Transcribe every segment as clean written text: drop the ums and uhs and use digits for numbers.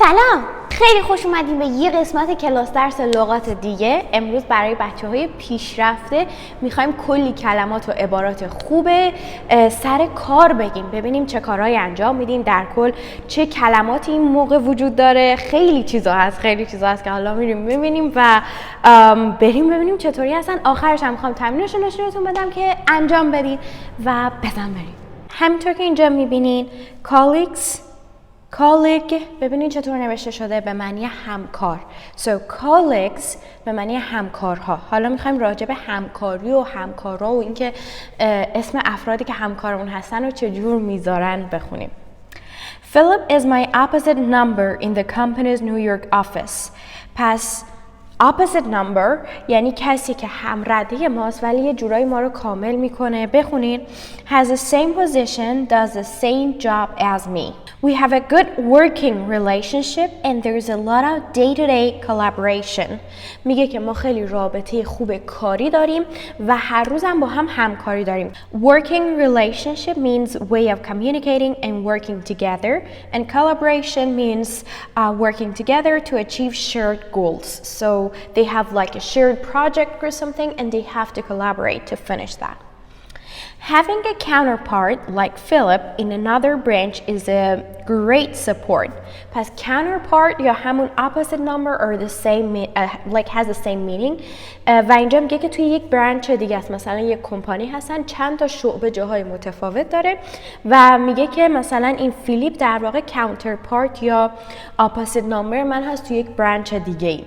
سلام، خیلی خوش اومدیم به یه قسمت کلاس درس لغات دیگه. امروز برای بچه‌های پیشرفته میخوایم کلی کلمات و عبارات خوبه سر کار بگیم، ببینیم چه کارهایی انجام میدیم، در کل چه کلماتی این موقع وجود داره. خیلی چیزا هست که حالا میریم ببینیم و بریم ببینیم چطوری هستن. آخرش هم میخوام تمرینشو نشونتون بدم که انجام بدین و بزن بریم. همینطور که اینجا میبینین colleague ببینید چطور نوشته شده، به معنی همکار. So colleagues به معنی همکارها. حالا میخوایم راجع به همکاری و همکارا و اینکه اسم افرادی که همکارمون هستن رو چجور میذارن بخونیم. Philip is my opposite number in the company's New York office. پس opposite number یعنی کسی که همرده ماست ولی یه جورایی ما رو کامل میکنه. بخونین has the same position, does the same job as me. We have a good working relationship and there's a lot of day-to-day collaboration. میگه که ما خیلی رابطه خوب کاری داریم و هر روز هم با هم همکاری داریم. Working relationship means way of communicating and working together, and collaboration means working together to achieve shared goals. So they have like a shared project or something and they have to collaborate to finish that. Having a counterpart like Philip in another branch is a great support. پس counterpart یا همون opposite number or the same like has the same meaning. و اینجا میگه که توی یک برانچ دیگه است، مثلا یک کمپانی هستن چند تا شعبه جاهای متفاوت داره و میگه که مثلا این فیلیپ در واقع counterpart یا opposite number من هست توی یک برانچ دیگه ای.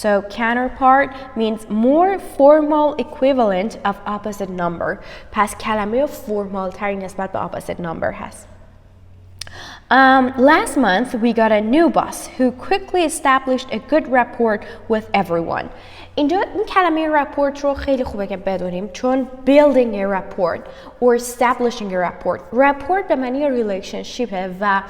So counterpart means more formal equivalent of opposite number. پس کلمه فرمال تری نسبت به opposite number هست. Last month we got a new boss who quickly established a good rapport with everyone. اینجا این کلمه rapport رو خیلی خوبه که بدونیم چون building a rapport or establishing a rapport به معنی relationship و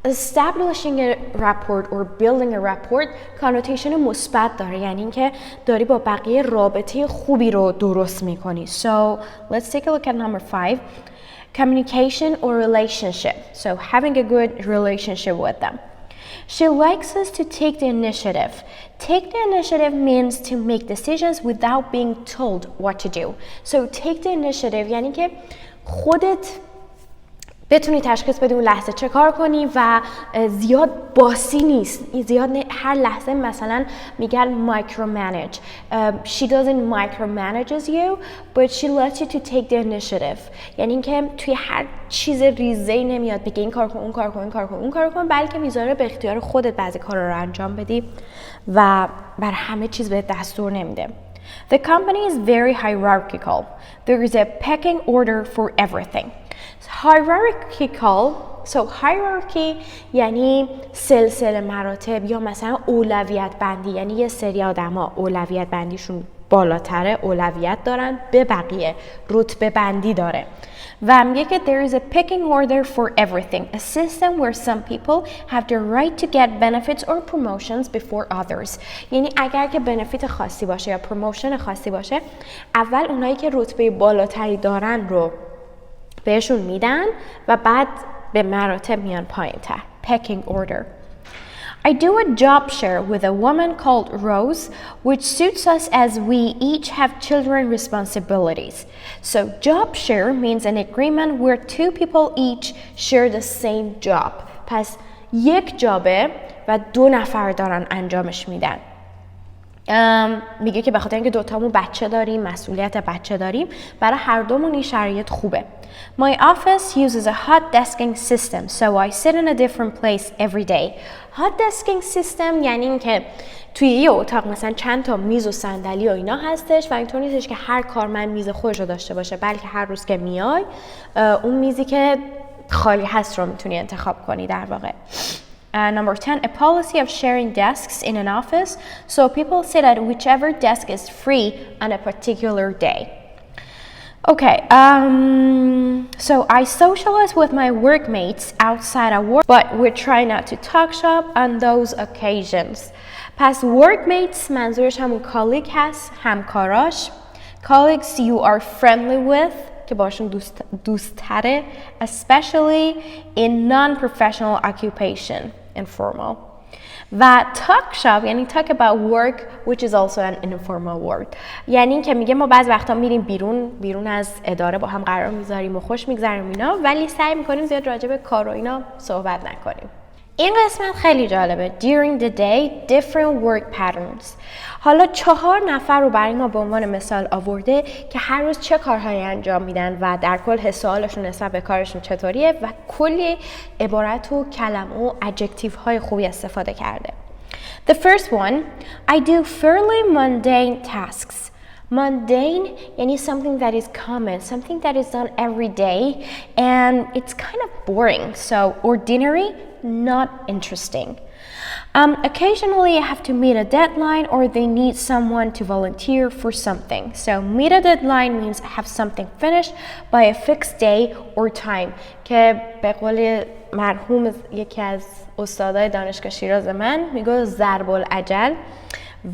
establishing a rapport or building a rapport connotation مثبت داره، یعنی اینکه داری با بقیه رابطه خوبی رو درست میکنی. So let's take a look at number 5. Communication or relationship. So having a good relationship with them. She likes us to take the initiative. Take the initiative means to make decisions without being told what to do. So take the initiative یعنی که خودت بتونی تشخیص بدی اون لحظه چه کار کنی و زیاد باسی نیست، زیاد هر لحظه مثلا میگن micromanage. She doesn't micromanages you but she lets you to take the initiative. یعنی اینکه توی هر چیز ریزه‌ای نمیاد بگه این کار کن اون کار کن این کار کن اون کار کن، بلکه میذاره به اختیار خودت بعضی کارا رو انجام بدی و بر همه چیز به دستور نمیده. The company is very hierarchical. There is a pecking order for everything. Hierarchical. So hierarchy یعنی سلسله مراتب یا مثلا اولویت بندی، یعنی یه سری آدما اولویت بندیشون بالاتره، اولویت دارن به بقیه، رتبه بندی داره و میگه که there is a pecking order for everything, a system where some people have the right to get benefits or promotions before others. یعنی اگر که بنفیت خاصی باشه یا پروموشن خاصی باشه، اول اونایی که رتبه بالاتری دارن رو بهشون میدن و بعد به مراتب میان پایین تر. Pecking order. I do a job share with a woman called Rose, which suits us as we each have children responsibilities. So job share means an agreement where two people each share the same job. پس یک جابه و دو نفر دارن انجامش میدن. میگه که به خاطر اینکه دوتامون بچه داریم، مسئولیت بچه داریم، برای هر دومون این شرایط خوبه. My office uses a hot desking system, so I sit in a different place every day. Hot desking system یعنی اینکه توی یه اتاق مثلا چند تا میز و صندلی و اینا هستش و اینطور نیستش که هر کارمند میز خودش رو داشته باشه، بلکه هر روز که میای اون میزی که خالی هست رو میتونی انتخاب کنی در واقع. Number 10, a policy of sharing desks in an office, so people sit at whichever desk is free on a particular day. Okay, so I socialize with my workmates outside of work, but we try not to talk shop on those occasions. پس workmates منظورش همون colleague هست، همکاراش. Colleagues you are friendly with که باشون دوست تره، especially in non-professional occupation. Informal. و talk shop یعنی talk about work which is also an informal word. یعنی که میگه ما بعضی وقتا میریم بیرون از اداره با هم قرار میذاریم و خوش میگذریم اینا، ولی سعی میکنیم زیاد راجع به کار و اینا صحبت نکنیم. این قسمت خیلی جالبه. During the day, different work patterns. حالا 4 نفر رو برای ما به عنوان مثال آورده که هر روز چه کارهایی انجام میدن و در کل حس و حالشون نسبت به کارشون چطوریه و کلی عبارت و کلمه و adjective های خوبی استفاده کرده. The first one, I do fairly mundane tasks. Mundane یعنی something that is common, something that is done every day and it's kind of boring. So ordinary, not interesting. Occasionally I have to meet a deadline or they need someone to volunteer for something. So meet a deadline means have something finished by a fixed day or time. که به قول مرحوم یکی از استادای دانشگاه شیراز من میگه ضرب العجل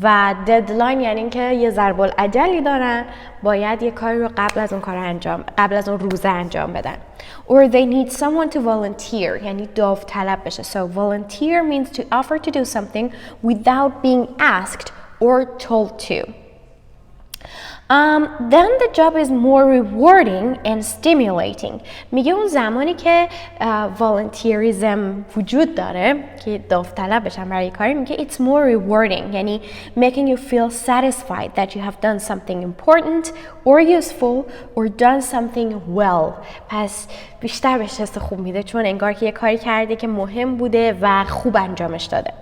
و ددلاین یعنی که یه ضرب العجلی دارن، باید یه کاری رو قبل از اون روزه انجام بدن. Or they need someone to volunteer یعنی داوطلب بشه. So volunteer means to offer to do something without being asked or told to. Then the job is more rewarding and stimulating. میگه اون زمانی که volunteerism وجود داره که داوطلب بشن برای کاری، میگه it's more rewarding یعنی making you feel satisfied that you have done something important or useful or done something well. پس بیشتر بهش حس خوب میده چون انگار که یه کاری کرده که مهم بوده و خوب انجامش داده.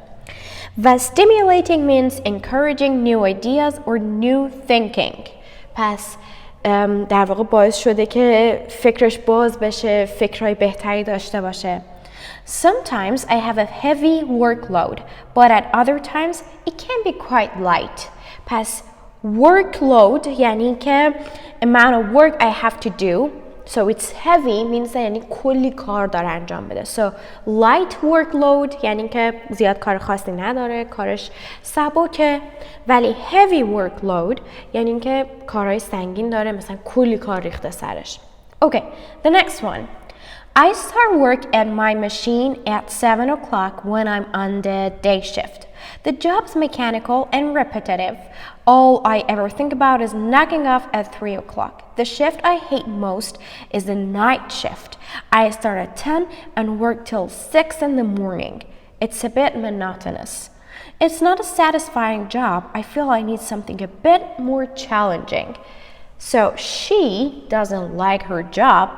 و stimulating means encouraging new ideas or new thinking. پس در واقع باعث شده که فکرش باز بشه، فکرهای بهتری داشته باشه. Sometimes I have a heavy workload, but at other times it can be quite light. پس workload یعنی که amount of work I have to do. So it's heavy means that یعنی کلی کار داره انجام بده. So light workload یعنی که زیاد کار خاصی نداره، کارش سبکه. ولی heavy workload یعنی که کارهای سنگین داره، مثلا کلی کار ریخته سرش. Okay, the next one. I start work at my machine at 7 o'clock when I'm on the day shift. The job's mechanical and repetitive. All I ever think about is knocking off at 3 o'clock. The shift I hate most is the night shift. I start at 10 and work till 6 in the morning. It's a bit monotonous. It's not a satisfying job. I feel I need something a bit more challenging. So she doesn't like her job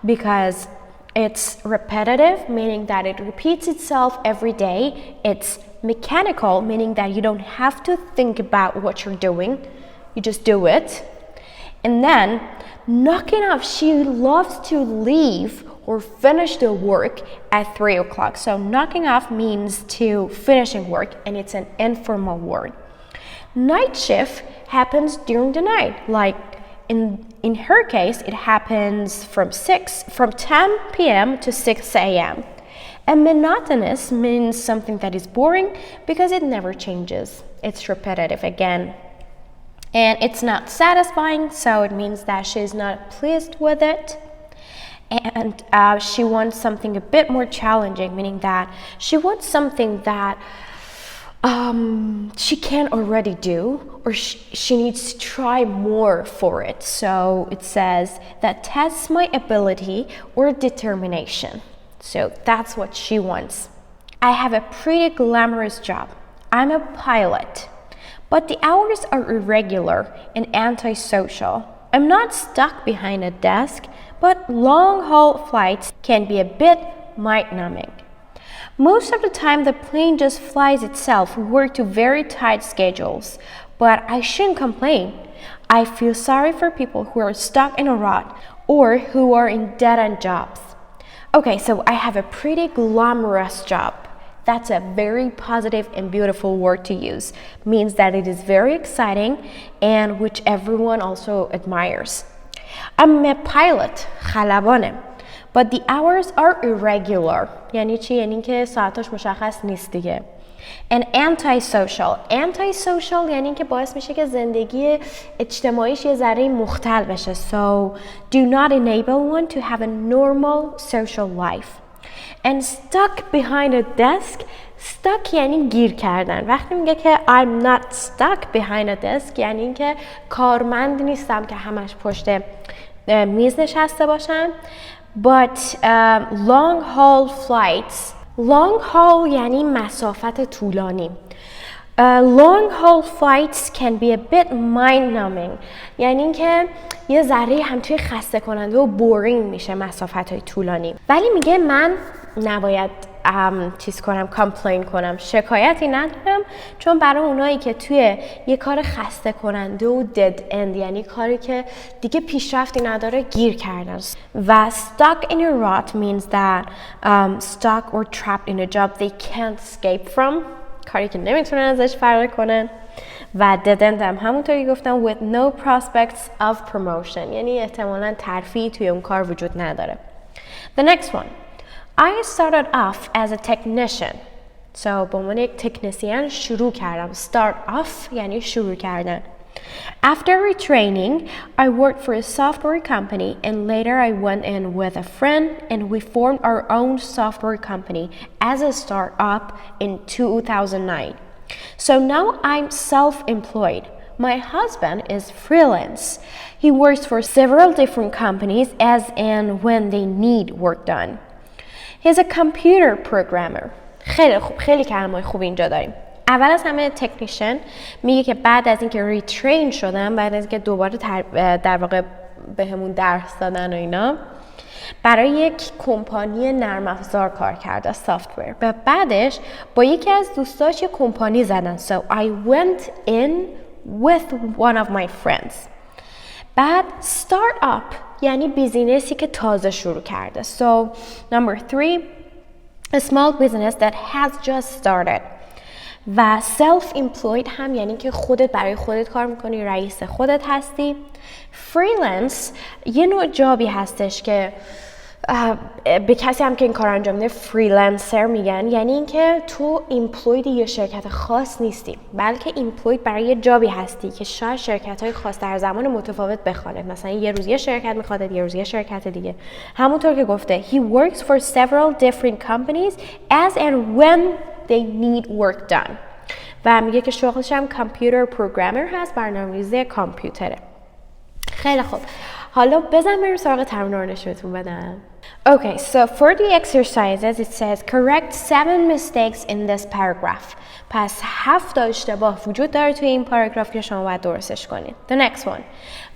because it's repetitive, meaning that it repeats itself every day. It's mechanical, meaning that you don't have to think about what you're doing. You just do it. And then knocking off, she loves to leave or finish the work at 3 o'clock. So knocking off means to finishing work and it's an informal word. Night shift happens during the night. Like in her case, it happens from 10 p.m. to 6 a.m. And monotonous means something that is boring because it never changes. It's repetitive again. And it's not satisfying, so it means that she's not pleased with it. And she wants something a bit more challenging, meaning that she wants something that she can already do, or she needs to try more for it. So it says that tests my ability or determination. So that's what she wants. I have a pretty glamorous job. I'm a pilot, but the hours are irregular and antisocial. I'm not stuck behind a desk, but long-haul flights can be a bit mind-numbing. Most of the time, the plane just flies itself. We work to very tight schedules, but I shouldn't complain. I feel sorry for people who are stuck in a rut or who are in dead-end jobs. Okay, so I have a pretty glamorous job. That's a very positive and beautiful word to use. Means that it is very exciting and which everyone also admires. I'm a pilot, خلبانه. But the hours are irregular. یعنی چی؟ یعنی که ساعتاش مشخص نیست دیگه. And antisocial. Antisocial یعنی که باعث میشه که زندگی اجتماعیش یه ذره مختل بشه. So do not enable one to have a normal social life. And stuck behind a desk. stuck یعنی گیر کردن. وقتی میگه که I'm not stuck behind a desk یعنی اینکه کارمند نیستم که همش پشت میز نشسته باشم. But long haul flights. long haul یعنی مسافت طولانی. Long haul flights can be a bit mind numbing یعنی اینکه یه ذره همچنین خسته کننده و بورینگ میشه مسافت‌های طولانی. ولی میگه من نباید کامپلین کنم، شکایتی ندارم، چون برای اونایی که توی یه کار خسته کننده و dead end یعنی کاری که دیگه پیشرفتی نداره گیر کردن. و stuck in a rut means that stuck or trapped in a job they can't escape from، کاری که نمیتونن ازش فرار کنن. و dead end هم همونطوری گفتم with no prospects of promotion یعنی احتمالاً ترفیعی توی اون کار وجود نداره. The next one. I started off as a technician. So به عنوان یک تکنسین شروع کردم. Start off یعنی شروع کردن. After retraining, I worked for a software company and later I went in with a friend and we formed our own software company as a startup in 2009. So now I'm self-employed. My husband is freelance. He works for several different companies as and when they need work done. He's a computer programmer. خیلی خوب، خیلی کلمات خوب اینجا داریم. اول از همه تکنیشن میگه که بعد از اینکه ریترین شدم، بعد از اینکه دوباره در واقع بهمون درس دادن و اینا، برای یک کمپانی نرم افزار کار کرده، سافتور. و بعدش با یکی از دوستاش یک کمپانی زدن. So I went in with one of my friends. بعد start up یعنی بیزینسی که تازه شروع کرده. So number 3, a small business that has just started. و self-employed هم یعنی که خودت برای خودت کار میکنی، رئیس خودت هستی. freelance یه نوع جابی هستش که به کسی هم که این کار انجام میده فریلنسر میگن، یعنی اینکه تو ایمپلوید یه شرکت خاص نیستی، بلکه ایمپلوید برای یه جابی هستی که شاید شرکت های خاص در زمان متفاوت بخوانه. مثلا یه روز یه شرکت میخواد، یه روز یه شرکت دیگه. همونطور که گفته he works for several different companies as and when they need work done. و میگه که شغلش هم کامپیوتر پروگرامر هست، برنامه‌نویس کامپیوتره. خیلی خوب، حالا بزن بریم سراغ تمرین رو نشونتون بدم. Okay, so for the exercises it says correct 7 mistakes in this paragraph. پس 7 اشتباه وجود داره توی این پاراگراف که شما باید درستش کنید. The next one.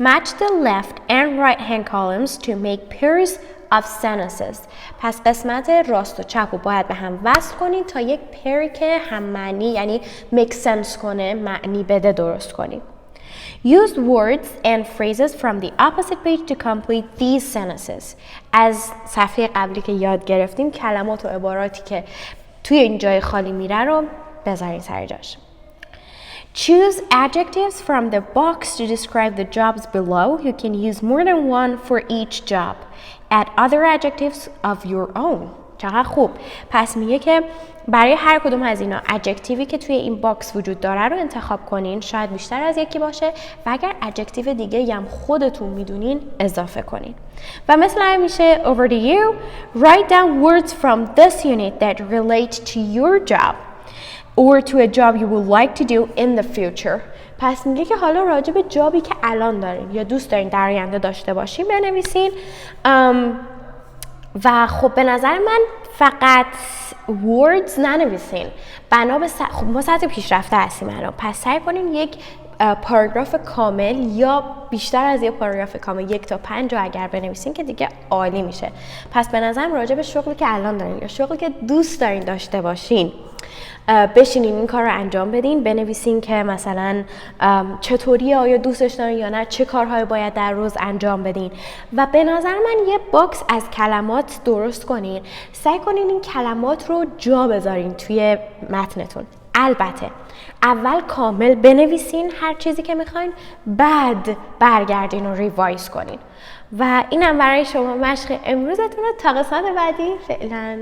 Match the left and right hand columns to make pairs of sentences. پس قسمت راست و چپ رو باید به هم وصل کنید تا یک پیر که هم معنی یعنی make sense کنه، معنی بده درست کنید. Use words and phrases from the opposite page to complete these sentences. از صفحه قبلی که یاد گرفتیم کلمات و عباراتی که توی این جای خالی میره رو بذارین سر جاش. Choose adjectives from the box to describe the jobs below. You can use more than one for each job. Add other adjectives of your own. چقدر خوب. پس میگه که برای هر کدوم از اینا ادجکتیوی که توی این باکس وجود داره رو انتخاب کنین، شاید بیشتر از یکی باشه، و اگر ادجکتیو دیگه هم خودتون میدونین اضافه کنین. و مثل همیشه over to you, write down words from this unit that relate to your job or to a job you would like to do in the future. پس میگه که حالا راجع به جابی که الان دارین یا دوست دارین در آینده داشته باشین بنویسین. و خب به نظر من فقط words ننویسین، بنا به خب ما سطح پیشرفته هستیم الان، پس سعی کنین یک پاراگراف کامل یا بیشتر از یک پاراگراف کامل 1 تا 5 رو اگر بنویسین که دیگه عالی میشه. پس به نظرم راجع به شغلی که الان دارین یا شغلی که دوست دارین داشته باشین بشینین این کار رو انجام بدین، بنویسین که مثلا چطوری، آیا دوستش دارین یا نه، چه کارهایی باید در روز انجام بدین. و به نظر من یه باکس از کلمات درست کنین، سعی کنین این کلمات رو جا بذارین توی متنتون. البته اول کامل بنویسین هر چیزی که میخواین، بعد برگردین و ریوایز کنین. و اینم برای شما مشق امروزتون. تا قسمت بعدی، فعلا.